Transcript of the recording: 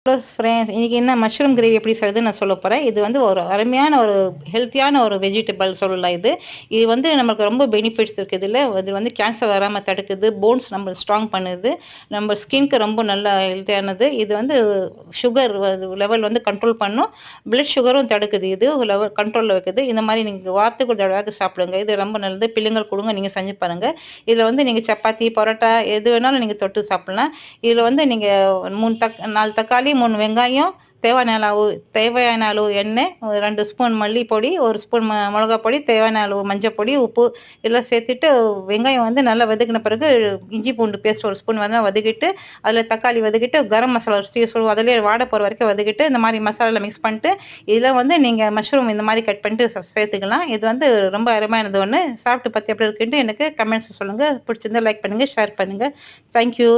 Friends, இன்னைக்கு என்ன mushroom gravy எப்படி செய்யுதுன்னு நான் சொல்ல போகிறேன். இது வந்து ஒரு அருமையான ஒரு ஹெல்த்தியான ஒரு வெஜிடபிள் சொல்லலாம் இது. இது வந்து நமக்கு ரொம்ப பெனிஃபிட்ஸ் இருக்குது இதில். இது வந்து கேன்சர் வராமல் தடுக்குது, போன்ஸ் நம்ம ஸ்ட்ராங் பண்ணுது, நம்ம ஸ்கின்க்கு ரொம்ப நல்ல ஹெல்த்தியானது. இது வந்து சுகர் லெவல் வந்து கண்ட்ரோல் பண்ணும், பிளட் சுகரும் தடுக்குது, இது லெவல் கண்ட்ரோலில் வைக்குது. இந்த மாதிரி நீங்கள் வாரத்துக்கு ஒரு தடவையாவது சாப்பிடுங்க. இது ரொம்ப நல்லது. பிள்ளைங்களுக்கு கொடுங்க, நீங்கள் செஞ்சு பாருங்கள். இதில் வந்து நீங்கள் சப்பாத்தி, பரோட்டா எது வேணாலும் நீங்கள் தொட்டு சாப்பிட்லாம். இதில் வந்து நீங்கள் 4 தக்காளி, 3 வெங்காயம், தேவையான அளவு எண்ணெய், ஒரு 2 ஸ்பூன் மல்லிப்பொடி, 1 ஸ்பூன் மிளகாய் பொடி, தேவையான அளவு மஞ்சள் பொடி, உப்பு இதெல்லாம் சேர்த்துட்டு, வெங்காயம் வந்து நல்லா வதக்கின பிறகு இஞ்சி பூண்டு பேஸ்ட் 1 ஸ்பூன் வதக்கிட்டு, அதில் தக்காளி வதக்கிட்டு, கரம் மசாலா சொல்லுவோம் அதிலே வாட போகிற வரைக்கும் வதக்கிட்டு, இந்த மாதிரி மசாலாவில் மிக்ஸ் பண்ணிட்டு, இதில் வந்து நீங்கள் மஷ்ரூம் இந்த மாதிரி கட் பண்ணிட்டு சேர்த்துக்கலாம். இது வந்து ரொம்ப அருமையானது ஒன்று. சாப்பிட்டு பார்த்து எப்படி இருக்குன்ட்டு எனக்கு கமெண்ட்ஸ் சொல்லுங்கள். பிடிச்சிருந்தா லைக் பண்ணுங்கள், ஷேர் பண்ணுங்கள். தேங்க்யூ.